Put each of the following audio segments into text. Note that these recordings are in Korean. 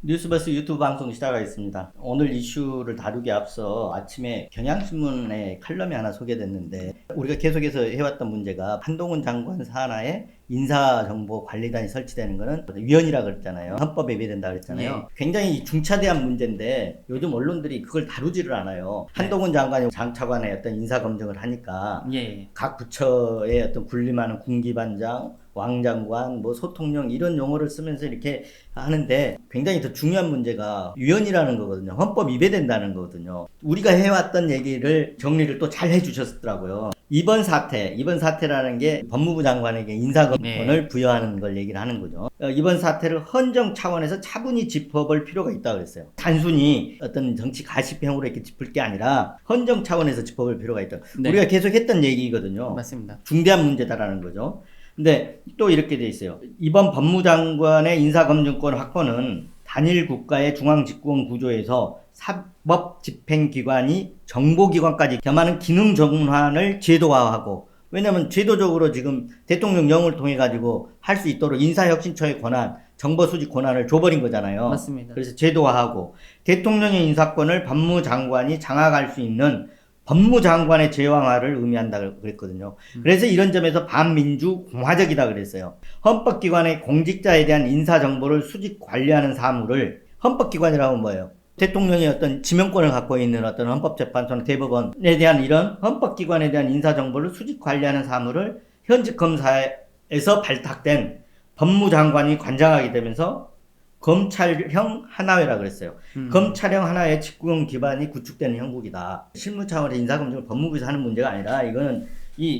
뉴스버스 유튜브 방송 시작하겠습니다. 오늘 이슈를 다루기 앞서 아침에 경향신문에 칼럼이 하나 소개됐는데 우리가 계속해서 해왔던 문제가 한동훈 장관 산하에 인사정보관리단이 설치되는 거는 위헌이라 그랬잖아요. 헌법에 위배된다 그랬잖아요. 예. 굉장히 중차대한 문제인데 요즘 언론들이 그걸 다루지를 않아요. 한동훈 장관이 장차관의 어떤 인사검증을 하니까 예. 각 부처의 어떤 군림하는 군기반장, 왕장관, 뭐 소통령 이런 용어를 쓰면서 이렇게 하는데 굉장히 더 중요한 문제가 위헌이라는 거거든요. 헌법 위배된다는 거거든요. 우리가 해왔던 얘기를 정리를 또 잘 해주셨더라고요. 이번 사태라는 게 법무부 장관에게 인사권을 부여하는 걸 얘기를 하는 거죠. 이번 사태를 헌정 차원에서 차분히 짚어볼 필요가 있다고 그랬어요. 단순히 어떤 정치 가시병으로 이렇게 짚을 게 아니라 헌정 차원에서 짚어볼 필요가 있다. 네. 우리가 계속 했던 얘기거든요. 맞습니다. 중대한 문제다라는 거죠. 근데 또 이렇게 돼 있어요. 이번 법무장관의 인사검증권 확보는 단일 국가의 중앙집권 구조에서 사법집행기관이 정보기관까지 겸하는 기능 전환을 제도화하고, 왜냐면 제도적으로 지금 대통령령을 통해 가지고 할 수 있도록 인사혁신처의 권한, 정보수집 권한을 줘버린 거잖아요. 맞습니다. 그래서 제도화하고 대통령의 인사권을 법무장관이 장악할 수 있는 법무장관의 제왕화를 의미한다고 그랬거든요. 그래서 이런 점에서 반민주 공화적이다 그랬어요. 헌법기관의 공직자에 대한 인사정보를 수집 관리하는 사무를, 헌법기관이라면 뭐예요? 대통령이 어떤 지명권을 갖고 있는 어떤 헌법재판소나 대법원에 대한 이런 헌법기관에 대한 인사정보를 수집 관리하는 사무를 현직 검사에서 발탁된 법무장관이 관장하게 되면서 검찰형 하나회라 그랬어요. 검찰형 하나의 직권 기반이 구축되는 형국이다. 실무 차원의 인사검증을 법무부에서 하는 문제가 아니라 이거는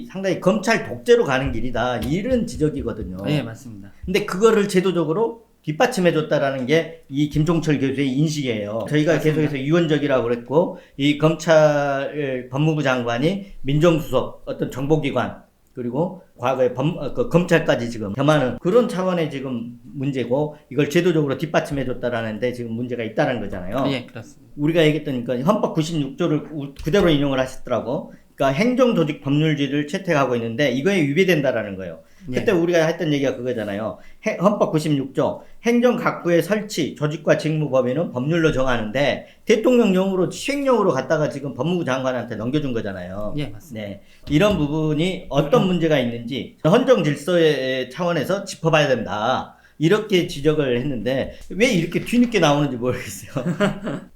상당히 검찰 독재로 가는 길이다. 이런 지적이거든요. 네, 맞습니다. 근데 그거를 제도적으로 뒷받침해줬다라는 게 이 김종철 교수의 인식이에요. 저희가 맞습니다. 계속해서 유언적이라고 그랬고, 이 검찰 법무부 장관이 민정수석, 어떤 정보기관, 그리고 과거에 검찰까지 지금 겸하는 그런 차원의 지금 문제고, 이걸 제도적으로 뒷받침해줬다라는데 지금 문제가 있다는 거잖아요. 예, 그렇습니다. 우리가 얘기했더니까 헌법 96조를 그대로 인용을 하시더라고. 그러니까 행정조직 법률지를 채택하고 있는데 이거에 위배된다라는 거예요. 예. 그때 우리가 했던 얘기가 그거잖아요. 헌법 96조 행정각부의 설치, 조직과 직무 범위는 법률로 정하는데 대통령령으로 시행령으로 갖다가 지금 법무부 장관한테 넘겨준 거잖아요. 예, 맞습니다. 네, 이런 부분이 어떤 문제가 있는지 헌정 질서의 차원에서 짚어봐야 된다. 이렇게 지적을 했는데 왜 이렇게 뒤늦게 나오는지 모르겠어요.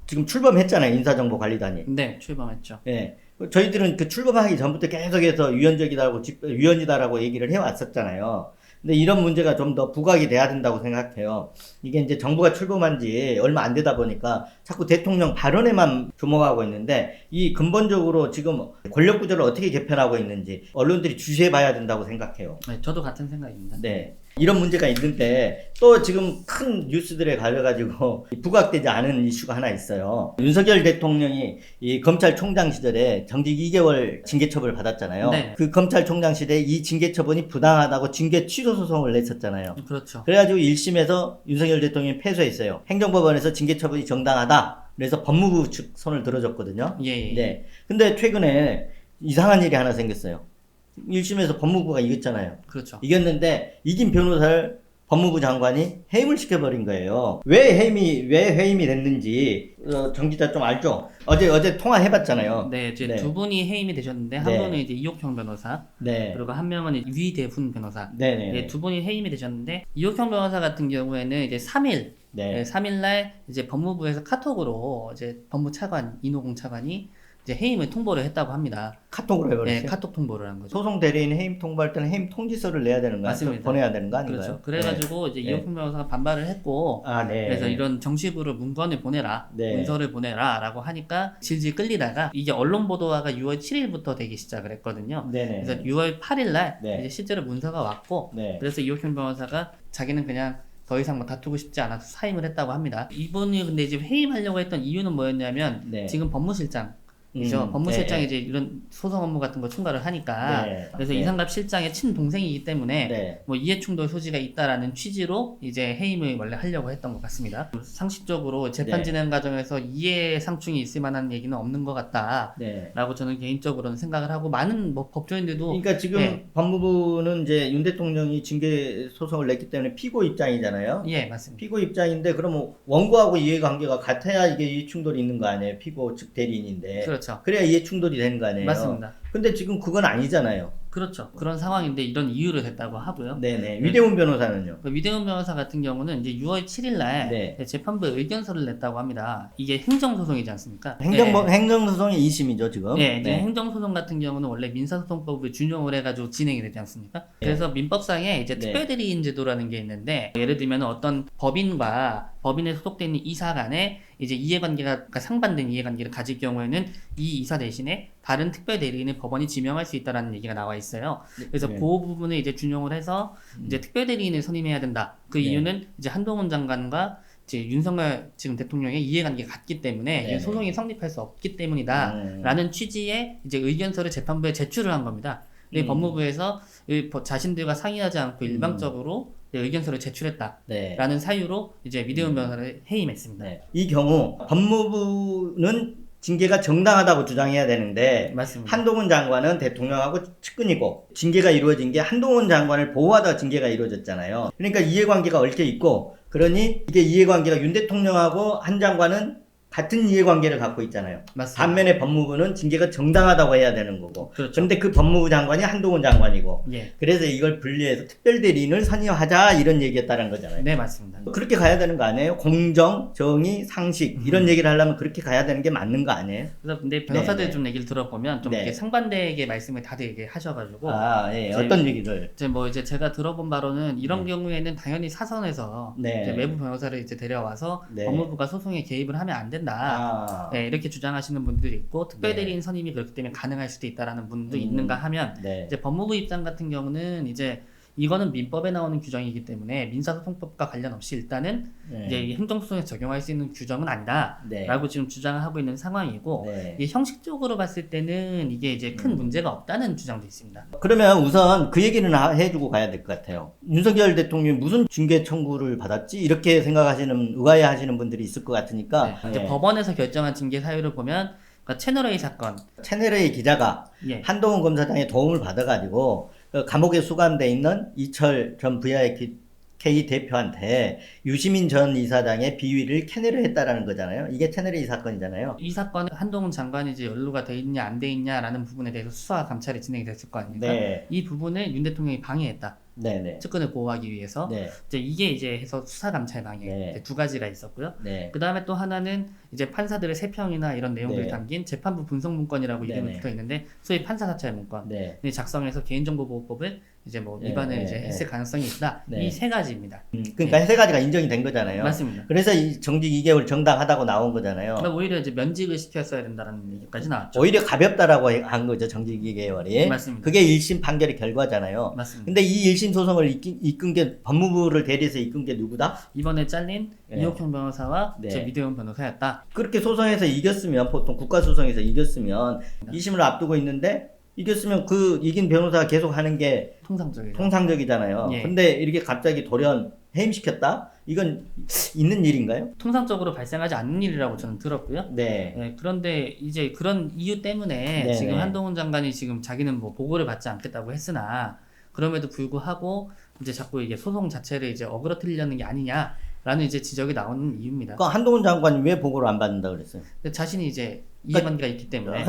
지금 출범했잖아요, 인사정보관리단이. 네, 출범했죠. 예. 저희들은 그 출범하기 전부터 계속해서 위헌이다라고 얘기를 해왔었잖아요. 근데 이런 문제가 좀 더 부각이 돼야 된다고 생각해요. 이게 이제 정부가 출범한 지 얼마 안 되다 보니까 자꾸 대통령 발언에만 주목하고 있는데, 이 근본적으로 지금 권력 구조를 어떻게 개편하고 있는지 언론들이 주시해 봐야 된다고 생각해요. 네, 저도 같은 생각입니다. 네. 이런 문제가 있는데 또 지금 큰 뉴스들에 가려가지고 부각되지 않은 이슈가 하나 있어요. 윤석열 대통령이 이 검찰총장 시절에 정직 2개월 징계처분을 받았잖아요. 네. 그 검찰총장 시절에 이 징계처분이 부당하다고 징계 취소 소송을 냈었잖아요. 그렇죠. 그래가지고 1심에서 윤석열 대통령이 패소했어요. 행정법원에서 징계처분이 정당하다. 그래서 법무부 측 손을 들어줬거든요. 예. 네. 근데 최근에 이상한 일이 하나 생겼어요. 1심에서 법무부가 이겼잖아요. 그렇죠. 이겼는데 이긴 변호사를 법무부 장관이 해임을 시켜버린 거예요. 왜 해임이 됐는지 정 기자 좀 알죠? 어제 통화해봤잖아요. 네, 이제 네. 두 분이 해임이 되셨는데 한 네. 분은 이제 이옥형 변호사, 네. 그리고 한 명은 이제 위대훈 변호사. 네네. 네, 두 분이 해임이 되셨는데 이옥형 변호사 같은 경우에는 이제 3일, 네. 3일날 이제 법무부에서 카톡으로 이제 법무차관 이노공 차관이 이제 해임을 통보를 했다고 합니다. 카톡으로 해버렸어요. 네, 카톡 통보를 한 거죠. 소송 대리인 해임 통보할 때는 해임 통지서를 내야 되는 거 아니에요? 맞습니다. 보내야 되는 거 아닌가요? 그렇죠. 그래가지고 이제 이옥훈 변호사가 반발을 했고, 네. 그래서 이런 정식으로 문건을 보내라, 네. 문서를 보내라라고 하니까 질질 끌리다가 이게 언론 보도화가 6월 7일부터 되기 시작을 했거든요. 네네. 그래서 6월 8일날 네. 이제 실제로 문서가 왔고, 네. 그래서 이옥훈 변호사가 자기는 그냥 더 이상 뭐 다투고 싶지 않아서 사임을 했다고 합니다. 이분이 근데 이제 해임하려고 했던 이유는 뭐였냐면 네. 지금 법무실장 법무실장이 네. 이제 이런 소송 업무 같은 거 총괄을 하니까 네. 그래서 네. 이상갑 실장의 친동생이기 때문에 네. 뭐 이해충돌 소지가 있다라는 취지로 이제 해임을 원래 하려고 했던 것 같습니다. 상식적으로 재판 네. 진행 과정에서 이해 상충이 있을 만한 얘기는 없는 것 같다라고 네. 저는 개인적으로는 생각을 하고 많은 뭐 법조인들도 그러니까 지금 네. 법무부는 이제 윤 대통령이 징계 소송을 냈기 때문에 피고 입장이잖아요. 예, 맞습니다. 피고 입장인데 그러면 원고하고 이해관계가 같아야 이게 이해충돌이 있는 거 아니에요? 피고 즉 대리인인데. 그렇죠. 그래야 이해충돌이 되는 거 아니에요? 맞습니다. 근데 지금 그건 아니잖아요. 그렇죠. 그런 상황인데 이런 이유를 댔다고 하고요. 네네. 위대훈 변호사는요? 그 위대훈 변호사 같은 경우는 이제 6월 7일 날 네. 재판부에 의견서를 냈다고 합니다. 이게 행정소송이지 않습니까? 행정소송의 2심이죠, 지금. 네, 이제 행정소송 같은 경우는 원래 민사소송법을 준용을 해가지고 진행이 되지 않습니까? 그래서 민법상에 이제 네. 특별대리인 제도라는 게 있는데, 예를 들면 어떤 법인과 법인에 소속돼 있는 이사 간에 이제 이해관계가, 그러니까 상반된 이해관계를 가질 경우에는 이 이사 대신에 다른 특별대리인을 법원이 지명할 수 있다라는 얘기가 나와 있어요. 그래서 네. 그 부분을 이제 준용을 해서 이제 특별대리인을 선임해야 된다. 그 네. 이유는 이제 한동훈 장관과 이제 윤석열 지금 대통령의 이해관계가 같기 때문에 네. 이 소송이 성립할 수 없기 때문이다라는 취지의 이제 의견서를 재판부에 제출을 한 겁니다. 근데 법무부에서 자신들과 상의하지 않고 일방적으로 의견서를 제출했다라는 네. 사유로 이제 위대훈 변호사를 해임했습니다. 네. 이 경우 법무부는 징계가 정당하다고 주장해야 되는데 맞습니다. 한동훈 장관은 대통령하고 측근이고 징계가 이루어진 게 한동훈 장관을 보호하다 징계가 이루어졌잖아요. 그러니까 이해관계가 얽혀 있고 그러니 이게 이해관계가 윤 대통령하고 한 장관은 같은 이해관계를 갖고 있잖아요. 맞습니다. 반면에 법무부는 징계가 정당하다고 해야 되는 거고. 그렇죠. 그런데 그 법무부 장관이 한동훈 장관이고. 예. 그래서 이걸 분리해서 특별대리인을 선임하자 이런 얘기였다는 거잖아요. 네, 맞습니다. 그렇게 가야 되는 거 아니에요? 공정, 정의, 상식 이런 얘기를 하려면 그렇게 가야 되는 게 맞는 거 아니에요? 그래서 근데 변호사들 네, 좀 얘기를 들어보면 좀 네. 이게 상반되게 말씀을 다들 얘기하셔가지고 예. 이제 어떤 얘기를? 이제 제가 들어본 바로는 이런 경우에는 당연히 사선에서 네. 이제 외부 변호사를 이제 데려와서 네. 법무부가 소송에 개입을 하면 안 된다. 네, 이렇게 주장하시는 분들이 있고 특별대리인 선임이 그렇기 때문에 가능할 수도 있다라는 분도 있는가 하면 네. 이제 법무부 입장 같은 경우는 이제 이거는 민법에 나오는 규정이기 때문에 민사소송법과 관련 없이 일단은 네. 이제 이 행정소송에 적용할 수 있는 규정은 아니다라고 네. 지금 주장을 하고 있는 상황이고 네. 이게 형식적으로 봤을 때는 이게 이제 큰 문제가 없다는 주장도 있습니다. 그러면 우선 그 얘기는 해주고 가야 될 것 같아요. 윤석열 대통령이 무슨 징계 청구를 받았지? 이렇게 생각하시는, 의아해하시는 분들이 있을 것 같으니까. 네, 이제 법원에서 결정한 징계 사유를 보면 그러니까 채널A 사건, 채널A 기자가 예, 한동훈 검사장의 도움을 받아가지고 그 감옥에 수감돼 있는 이철 전 VIK 대표한테 유시민 전 이사장의 비위를 캐내려 했다라는 거잖아요. 이게 채널A 사건이잖아요. 이 사건은 한동훈 장관이 이제 연루가 돼 있냐 안 돼 있냐라는 부분에 대해서 수사와 감찰이 진행이 됐을 거 아닙니까? 네. 이 부분을 윤 대통령이 방해했다. 네네. 측근을 보호하기 위해서 네. 이제 이게 이제 해서 수사 감찰 방해 네. 이제 두 가지가 있었고요. 네. 그 다음에 또 하나는 이제 판사들의 세평이나 이런 내용들이 네. 담긴 재판부 분석 문건이라고 이름이 네네. 붙어 있는데 소위 판사 사찰 문건. 네. 작성해서 개인정보보호법을 이제 뭐 네, 위반을 네, 이제 네. 했을 가능성이 있다. 네. 이 세 가지입니다. 그러니까 세 가지가 인정이 된 거잖아요. 맞습니다. 그래서 이 정직 2개월 정당하다고 나온 거잖아요. 그러니까 오히려 이제 면직을 시켰어야 된다는 얘기까지 나왔죠. 오히려 가볍다라고 한 거죠, 정직 2개월이. 맞습니다. 그게 1심 판결의 결과잖아요. 맞습니다. 근데 이 1심 소송을 이끈 게 법무부를 대리해서 이끈 게 누구다? 이번에 잘린 네. 이옥형 변호사와 네. 제 위대훈 변호사였다. 그렇게 소송에서 이겼으면 보통 국가소송에서 이겼으면 2심을 앞두고 있는데 이겼으면 그 이긴 변호사가 계속 하는 게 통상적이죠. 통상적이잖아요. 예. 근데 이렇게 갑자기 돌연 해임시켰다? 이건 있는 일인가요? 통상적으로 발생하지 않는 일이라고 저는 들었고요. 네. 네, 그런데 이제 그런 이유 때문에 네네. 지금 한동훈 장관이 지금 자기는 뭐 보고를 받지 않겠다고 했으나 그럼에도 불구하고 이제 자꾸 이게 소송 자체를 이제 어그러뜨리려는 게 아니냐라는 이제 지적이 나오는 이유입니다. 그러니까 한동훈 장관이 왜 보고를 안 받는다 그랬어요? 근데 자신이 이제 이해관계가 있기 때문에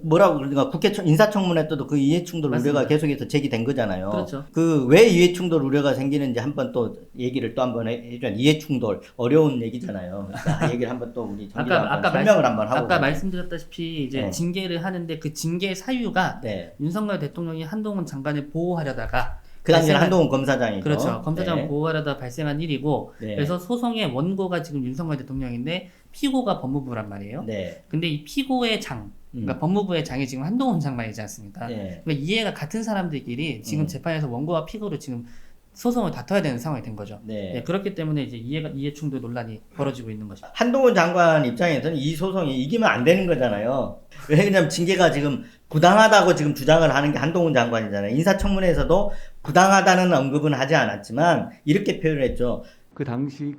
뭐라고 그러니까 국회 인사청문회 때도 그 이해충돌 맞습니다. 우려가 계속해서 제기된 거잖아요. 그렇죠. 그 왜 이해충돌 우려가 생기는지 한번 또 얘기를 또 한번 해줘야 이해충돌 어려운 얘기잖아요. 그러니까 얘기를 한번 또 우리 정리를 설명을 한번 하고. 아까 말씀드렸다시피 이제 네. 징계를 하는데 그 징계 사유가 네. 윤석열 대통령이 한동훈 장관을 보호하려다가 그 당시에 발생한- 한동훈 검사장이죠. 그렇죠. 검사장 네. 보호하려다 발생한 일이고 네. 그래서 소송의 원고가 지금 윤석열 대통령인데 피고가 법무부란 말이에요. 네. 근데 이 피고의 장, 그러니까 법무부의 장이 지금 한동훈 장관이지 않습니까? 네. 그러니까 이해가 같은 사람들끼리 지금 재판에서 원고와 피고를 지금 소송을 다퉈야 되는 상황이 된 거죠. 네. 예, 그렇기 때문에 이제 이해 충돌 논란이 벌어지고 있는 거죠. 한동훈 장관 입장에서는 이 소송이 이기면 안 되는 거잖아요. 왜냐면 징계가 지금 부당하다고 지금 주장을 하는 게 한동훈 장관이잖아요. 인사청문회에서도 부당하다는 언급은 하지 않았지만 이렇게 표현을 했죠. 그 당시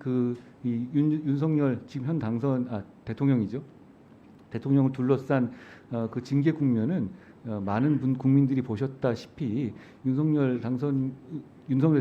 윤석열 지금 현 대통령이죠. 대통령을 둘러싼 그 징계 국면은 많은 국민들이 보셨다시피 윤석열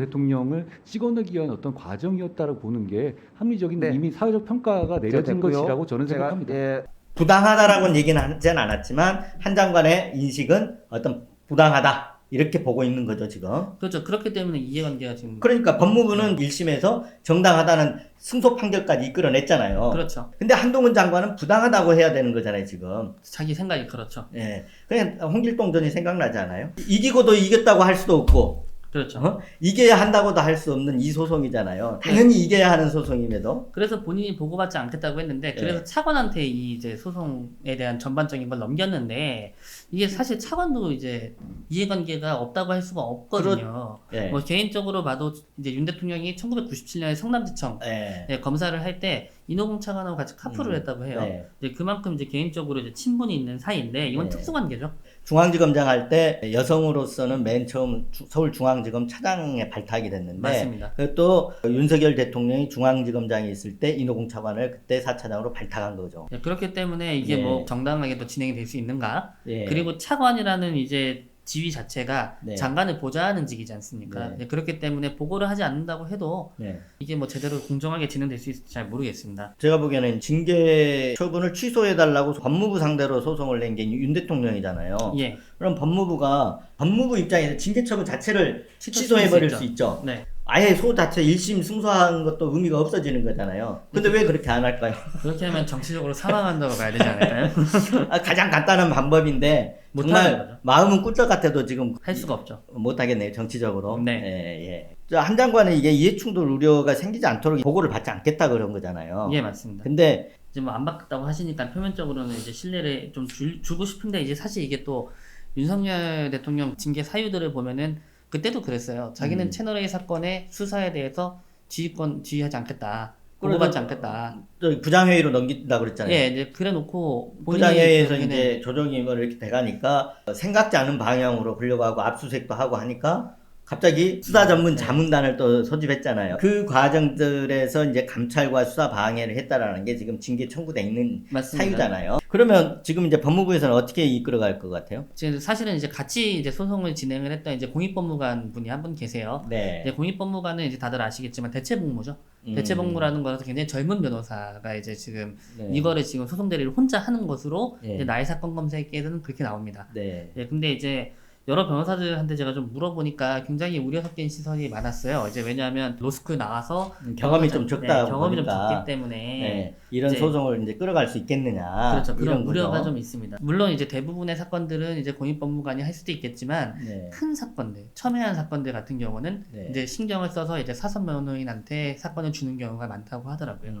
대통령을 찍어내기 위한 어떤 과정이었다고 보는 게 합리적인 네. 이미 사회적 평가가 내려진 됐고요. 것이라고 저는 생각합니다. 예, 부당하다라고는 얘기는 하진 않았지만 한 장관의 인식은 어떤 부당하다 이렇게 보고 있는 거죠 지금. 그렇죠. 그렇기 때문에 이해관계가 지금 그러니까 법무부는 1심에서 정당하다는 승소 판결까지 이끌어냈잖아요. 그렇죠. 근데 한동훈 장관은 부당하다고 해야 되는 거잖아요 지금. 자기 생각이 그렇죠. 예, 그냥 홍길동 전이 생각나지 않아요? 이기고도 이겼다고 할 수도 없고 그렇죠. 이겨야 한다고도 할 수 없는 이 소송이잖아요. 당연히 이겨야 하는 소송임에도. 그래서 본인이 보고받지 않겠다고 했는데 그래서 네. 차관한테 이 이제 소송에 대한 전반적인 걸 넘겼는데 이게 사실 차관도 이제 이해관계가 없다고 할 수가 없거든요. 예. 뭐 개인적으로 봐도 이제 윤 대통령이 1997년에 성남지청 예. 검사를 할 때 인호공 차관하고 같이 카풀을 했다고 해요. 네. 이제 그만큼 이제 개인적으로 이제 친분이 있는 사이인데 이건 네. 특수관계죠. 중앙지검장 할 때 여성으로서는 맨 처음 서울중앙지검 차장에 발탁이 됐는데 맞습니다. 또 윤석열 대통령이 중앙지검장에 있을 때 인호공 차관을 그때 4차장으로 발탁한 거죠. 네, 그렇기 때문에 이게 네. 뭐 정당하게 또 진행이 될 수 있는가? 예. 그리고 차관이라는 이제 지위 자체가 네. 장관을 보좌하는 직이지 않습니까? 네. 네, 그렇기 때문에 보고를 하지 않는다고 해도 네. 이게 뭐 제대로 공정하게 진행될 수 있을지 잘 모르겠습니다. 제가 보기에는 징계 처분을 취소해달라고 법무부 상대로 소송을 낸 게 윤 대통령이잖아요. 예, 그럼 법무부 입장에서 징계 처분 자체를 취소시킬 취소해버릴 수 수 있죠. 네. 아예 소 자체 1심 승소한 것도 의미가 없어지는 거잖아요. 근데 왜 그렇게 안 할까요? 그렇게 하면 정치적으로 사망한다고 봐야 되지 않을까요? 가장 간단한 방법인데 못하는 정말 거죠. 마음은 꿀떡 같아도 지금 할 수가 없죠. 못하겠네요 정치적으로. 네. 예, 예. 한 장관은 이게 이해충돌 우려가 생기지 않도록 보고를 받지 않겠다 그런 거잖아요. 예, 맞습니다. 근데 이제 뭐 안 받겠다고 하시니까 표면적으로는 이제 신뢰를 좀 주고 싶은데 이제 사실 이게 또 윤석열 대통령 징계 사유들을 보면은 그때도 그랬어요. 자기는 채널A 사건의 수사에 대해서 지휘하지 않겠다. 보고받지 않겠다. 저 부장회의로 넘긴다 그랬잖아요. 예, 이제 그래놓고 부장회의에서 결국에는 이제 조정이 뭐 이렇게 돼가니까 생각지 않은 방향으로 보려고 하고 압수수색도 하고 하니까 갑자기 수사 전문 자문단을 또 소집했잖아요. 그 과정들에서 이제 감찰과 수사 방해를 했다라는 게 지금 징계 청구돼 있는 맞습니다. 사유잖아요. 그러면 지금 이제 법무부에서는 어떻게 이끌어갈 것 같아요? 지금 사실은 이제 같이 이제 소송을 진행을 했던 이제 공익법무관 분이 한 분 계세요. 네. 이제 공익법무관은 이제 다들 아시겠지만 대체복무죠. 대체복무라는 거라서 굉장히 젊은 변호사가 이제 지금 네. 이거를 지금 소송 대리를 혼자 하는 것으로 네. 이제 나의 사건 검색에는 그렇게 나옵니다. 네. 예, 근데 이제 여러 변호사들한테 제가 좀 물어보니까 굉장히 우려 섞인 시선이 많았어요. 이제 왜냐하면 로스쿨 나와서 경험이 좀 적다 경험이 좀 보니까. 적기 때문에 네. 이런 이제 소송을 이제 끌어갈 수 있겠느냐. 그렇죠. 그런 이런 우려가 거죠. 좀 있습니다. 물론 이제 대부분의 사건들은 이제 공익법무관이 할 수도 있겠지만 네. 큰 사건들, 첨예한 사건들 같은 경우는 네. 이제 신경을 써서 이제 사선 변호인한테 사건을 주는 경우가 많다고 하더라고요.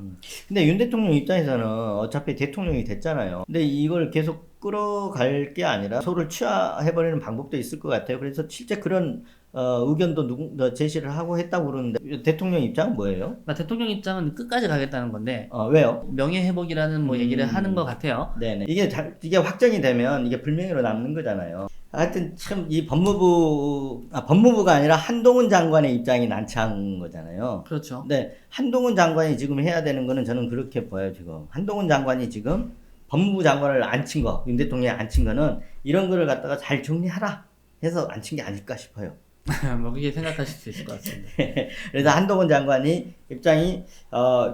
근데 윤 대통령 입장에서는 어차피 대통령이 됐잖아요. 근데 이걸 계속 끌어갈 게 아니라 소를 취하해버리는 방법도 있을 것 같아요. 그래서 실제 그런 의견도 제시를 하고 했다고 그러는데 대통령 입장은 뭐예요? 그러니까 대통령 입장은 끝까지 가겠다는 건데 왜요? 명예회복이라는 뭐 얘기를 하는 것 같아요. 네네. 이게 확정이 되면 이게 불명예로 남는 거잖아요. 하여튼 참 이 법무부가 아니라 한동훈 장관의 입장이 난처한 거잖아요. 그렇죠. 근데 한동훈 장관이 지금 해야 되는 거는 저는 그렇게 보여요, 지금. 한동훈 장관이 지금 법무부 장관을 앉힌 거, 윤 대통령이 앉힌 거는 이런 거를 갖다가 잘 정리하라 해서 앉힌 게 아닐까 싶어요. 뭐 그렇게 생각하실 수 있을 것 같습니다. 그래서 한동훈 장관이 입장이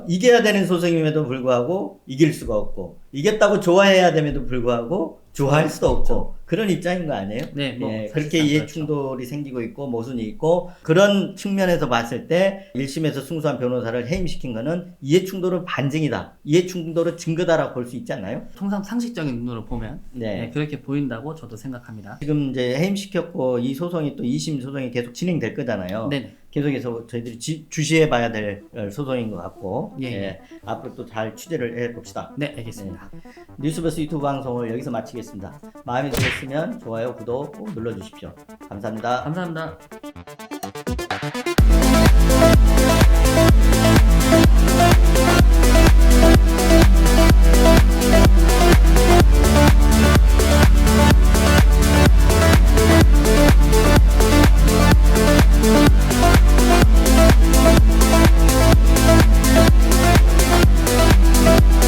이겨야 되는 소송임에도 불구하고 이길 수가 없고 이겼다고 좋아해야 됨에도 불구하고 좋아할 수도 없고 그런 입장인 거 아니에요? 네, 뭐 예, 사실상 그렇게 이해 그렇죠. 충돌이 생기고 있고 모순이 있고 그런 측면에서 봤을 때 1심에서 승소한 변호사를 해임시킨 거는 이해 충돌은 반증이다. 이해 충돌은 증거다라고 볼 수 있지 않나요? 통상 상식적인 눈으로 보면 네. 네, 그렇게 보인다고 저도 생각합니다. 지금 이제 해임시켰고 이 소송이 또 2심 소송이 계속 진행될 거잖아요. 네네. 계속해서 저희들이 주시해 봐야 될 소송인 것 같고 예, 예, 앞으로 또 잘 취재를 해봅시다. 네, 알겠습니다. 뉴스버스 유튜브 방송을 여기서 마치겠습니다. 마음에 드셨으면 좋아요, 구독 꼭 눌러주십시오. 감사합니다. 감사합니다.